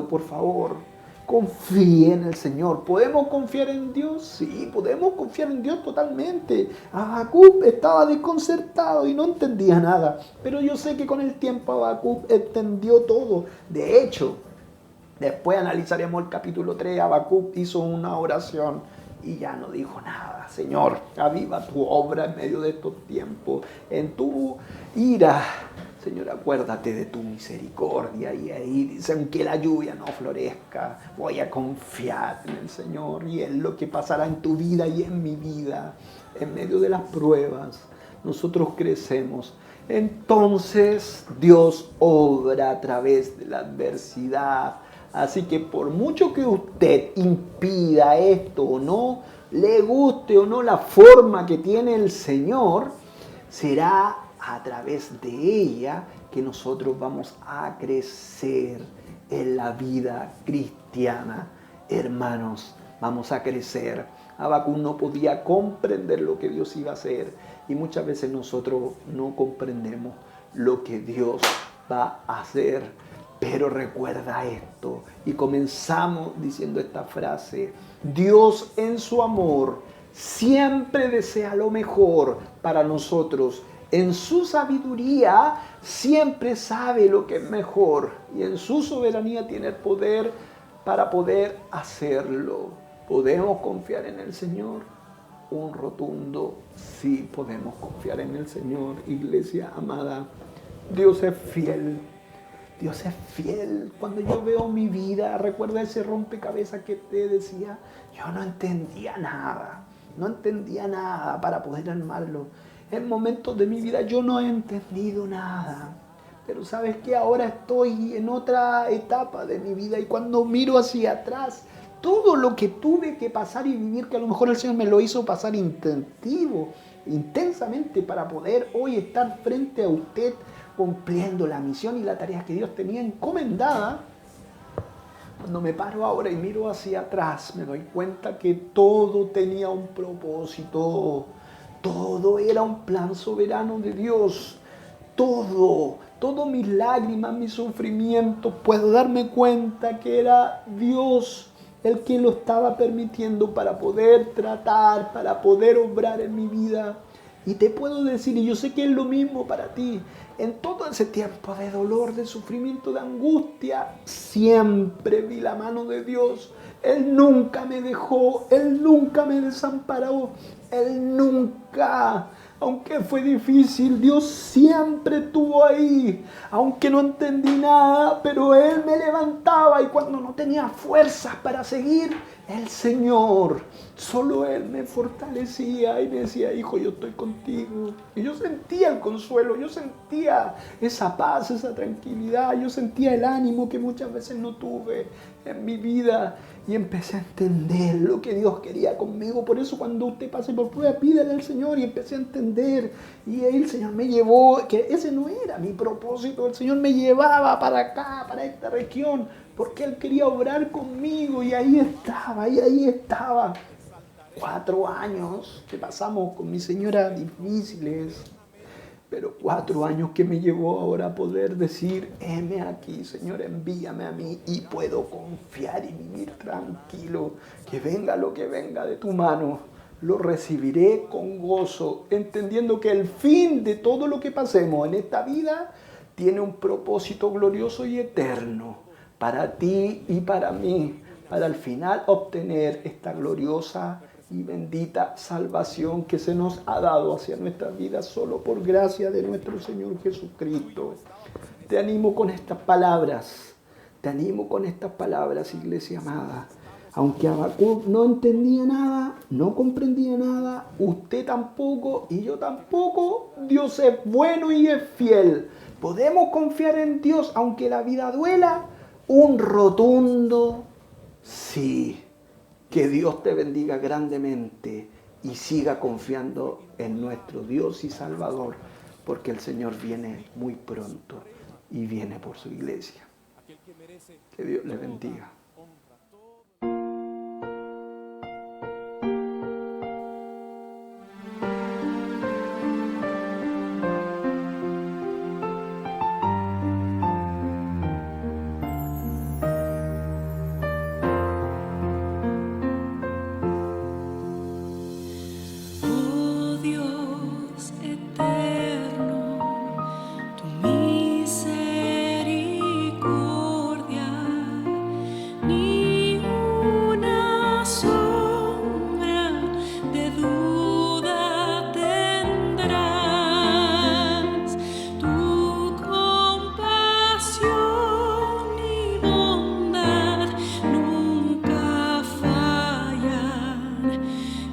por favor. Confíe en el Señor. ¿Podemos confiar en Dios? Sí, podemos confiar en Dios totalmente. Habacuc estaba desconcertado y no entendía nada. Pero yo sé que con el tiempo Habacuc entendió todo. De hecho, después analizaremos el capítulo 3. Habacuc hizo una oración y ya no dijo nada. Señor, aviva tu obra en medio de estos tiempos. En tu ira, Señor, acuérdate de tu misericordia. Y ahí dice, aunque la lluvia no florezca, voy a confiar en el Señor. Y es lo que pasará en tu vida y en mi vida. En medio de las pruebas, nosotros crecemos. Entonces, Dios obra a través de la adversidad. Así que por mucho que usted impida esto o no, le guste o no la forma que tiene el Señor, será a través de ella que nosotros vamos a crecer en la vida cristiana. Hermanos, vamos a crecer. Habacuc no podía comprender lo que Dios iba a hacer y muchas veces nosotros no comprendemos lo que Dios va a hacer. Pero recuerda esto, y comenzamos diciendo esta frase: Dios en su amor siempre desea lo mejor para nosotros. En su sabiduría siempre sabe lo que es mejor y en su soberanía tiene el poder para poder hacerlo. ¿Podemos confiar en el Señor? Un rotundo sí, podemos confiar en el Señor, iglesia amada. Dios es fiel. Dios es fiel. Cuando yo veo mi vida, recuerda ese rompecabezas que te decía, yo no entendía nada para poder armarlo. En momentos de mi vida yo no he entendido nada. Pero sabes que ahora estoy en otra etapa de mi vida y cuando miro hacia atrás, todo lo que tuve que pasar y vivir, que a lo mejor el Señor me lo hizo pasar intensamente para poder hoy estar frente a usted, cumpliendo la misión y la tarea que Dios tenía encomendada. Cuando me paro ahora y miro hacia atrás, me doy cuenta que todo tenía un propósito. Todo era un plan soberano de Dios. Todo mis lágrimas, mis sufrimientos, puedo darme cuenta que era Dios el que lo estaba permitiendo para poder tratar, para poder obrar en mi vida. Y te puedo decir, y yo sé que es lo mismo para ti, en todo ese tiempo de dolor, de sufrimiento, de angustia, siempre vi la mano de Dios. Él nunca me dejó, Él nunca me desamparó, Él nunca, aunque fue difícil, Dios siempre estuvo ahí. Aunque no entendí nada, pero Él me levantaba y cuando no tenía fuerzas para seguir, el Señor, solo Él me fortalecía y me decía, hijo, yo estoy contigo. Y yo sentía el consuelo, yo sentía esa paz, esa tranquilidad, yo sentía el ánimo que muchas veces no tuve en mi vida. Y empecé a entender lo que Dios quería conmigo. Por eso cuando usted pase por prueba, pídele al Señor. Y empecé a entender. Y ahí el Señor me llevó, que ese no era mi propósito. El Señor me llevaba para acá, para esta región, porque Él quería obrar conmigo. Y ahí estaba. 4 años que pasamos con mi señora difíciles. Pero 4 años que me llevó ahora a poder decir, heme aquí, Señor, envíame a mí y puedo confiar y vivir tranquilo. Que venga lo que venga de tu mano, lo recibiré con gozo, entendiendo que el fin de todo lo que pasemos en esta vida tiene un propósito glorioso y eterno para ti y para mí, para al final obtener esta gloriosa y bendita salvación que se nos ha dado hacia nuestras vidas solo por gracia de nuestro Señor Jesucristo. Te animo con estas palabras, iglesia amada. Aunque Habacuc no entendía nada, no comprendía nada, usted tampoco y yo tampoco, Dios es bueno y es fiel. Podemos confiar en Dios aunque la vida duela, un rotundo sí. Que Dios te bendiga grandemente y siga confiando en nuestro Dios y Salvador, porque el Señor viene muy pronto y viene por su iglesia. Que Dios le bendiga. Oh Dios eterno, tu misericordia ni una sombra de duda tendrás. Tu compasión y bondad nunca fallan,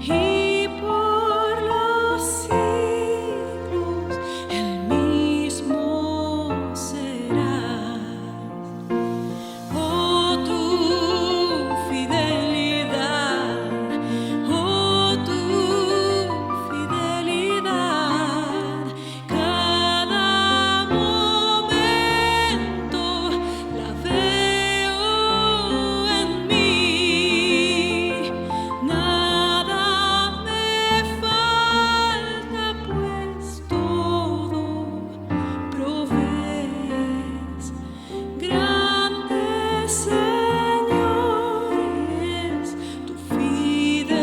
y por los siglos el mismo serás. Oh, tu fidelidad, cada momento la veo en mí. Nada me falta, pues todo provees. Grande, Señor, es tu fidelidad.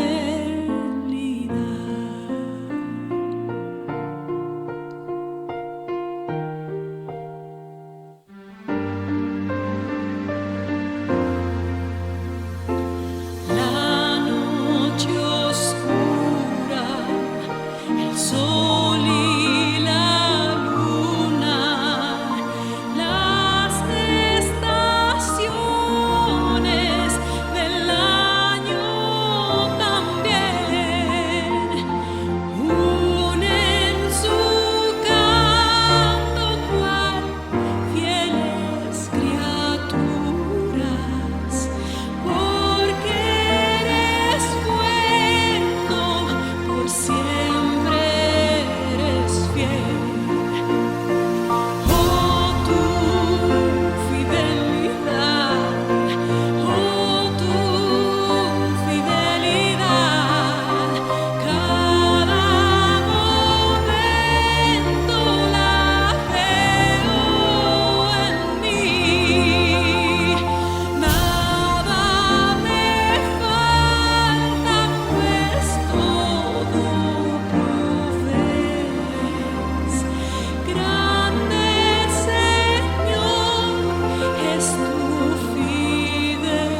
La noche oscura, el sol y la luna, las estaciones del año también unen su canto cual fieles criaturas, porque eres bueno, por siempre eres fiel. Oh, tu fidelidad, cada momento la veo en mí. Nada me falta, pues todo provees. Grande, Señor, es tu fidelidad.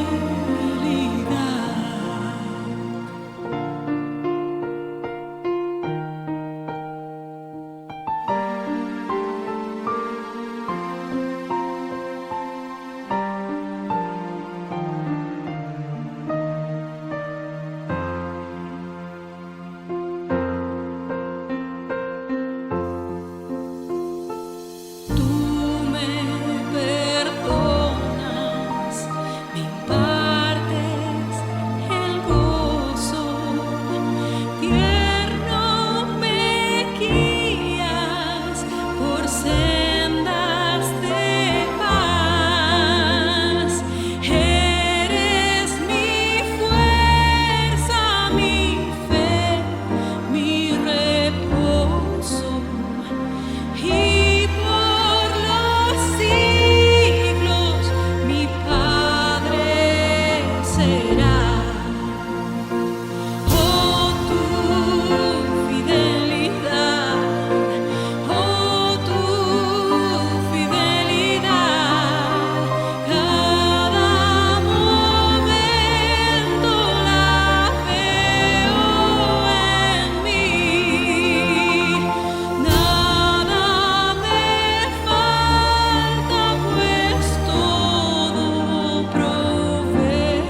Tú me perdonas, me impartes el gozo, tierno me guías por sendas de paz. Eres mi fuerza, mi fe, mi reposo, y por los siglos mi Padre serás. Oh, tu fidelidad, cada momento la veo en mí. Nada me falta, pues todo provees.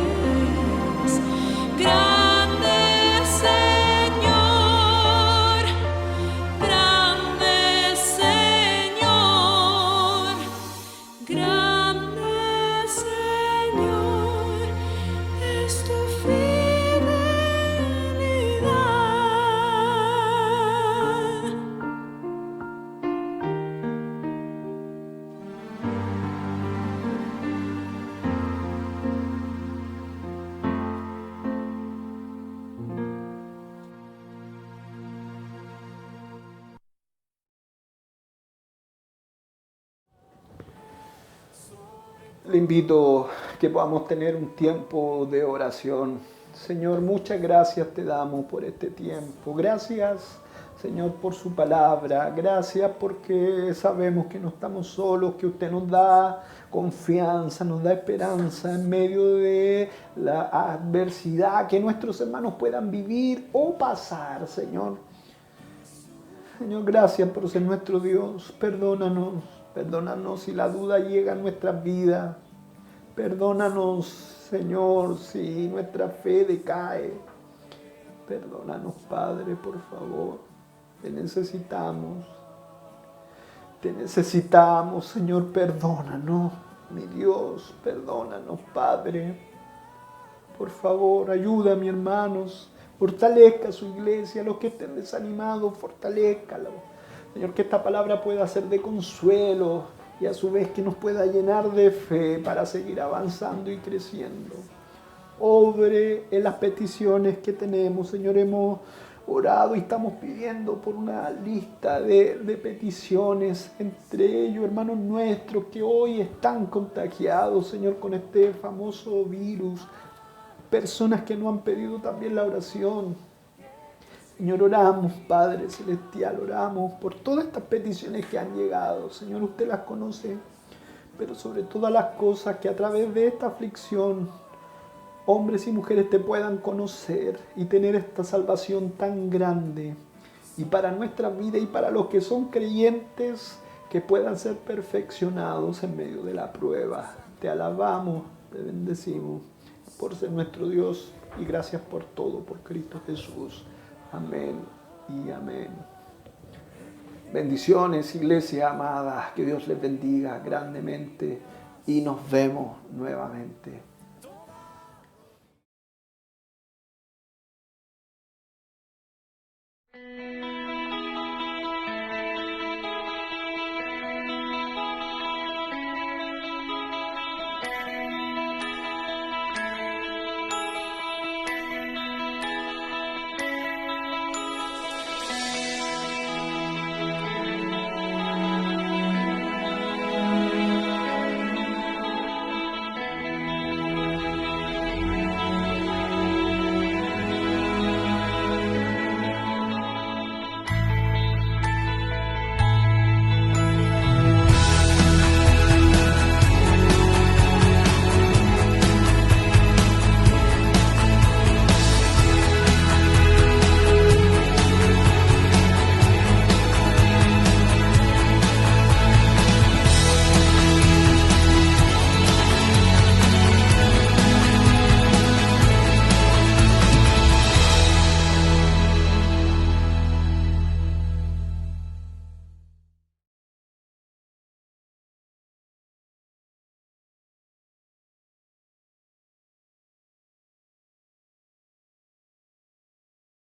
Le invito que podamos tener un tiempo de oración. Señor, muchas gracias te damos por este tiempo. Gracias, Señor, por su palabra. Gracias porque sabemos que no estamos solos, que usted nos da confianza, nos da esperanza en medio de la adversidad que nuestros hermanos puedan vivir o pasar, Señor. Señor, gracias por ser nuestro Dios. Perdónanos si la duda llega a nuestras vidas. Perdónanos, Señor, si nuestra fe decae. Perdónanos, Padre, por favor. Te necesitamos. Te necesitamos, Señor, perdónanos. Mi Dios, perdónanos, Padre. Por favor, ayuda a mis hermanos. Fortalezca a su iglesia. Los que estén desanimados, fortalézcalos. Señor, que esta palabra pueda ser de consuelo y a su vez que nos pueda llenar de fe para seguir avanzando y creciendo. Obre en las peticiones que tenemos, Señor. Hemos orado y estamos pidiendo por una lista de peticiones, entre ellos hermanos nuestros que hoy están contagiados, Señor, con este famoso virus. Personas que nos han pedido también la oración. Señor, oramos, Padre Celestial, oramos por todas estas peticiones que han llegado. Señor, usted las conoce, pero sobre todas las cosas que a través de esta aflicción, hombres y mujeres te puedan conocer y tener esta salvación tan grande. Y para nuestra vida y para los que son creyentes, que puedan ser perfeccionados en medio de la prueba. Te alabamos, te bendecimos por ser nuestro Dios y gracias por todo, por Cristo Jesús. Amén y amén. Bendiciones, iglesia amada. Que Dios les bendiga grandemente y nos vemos nuevamente.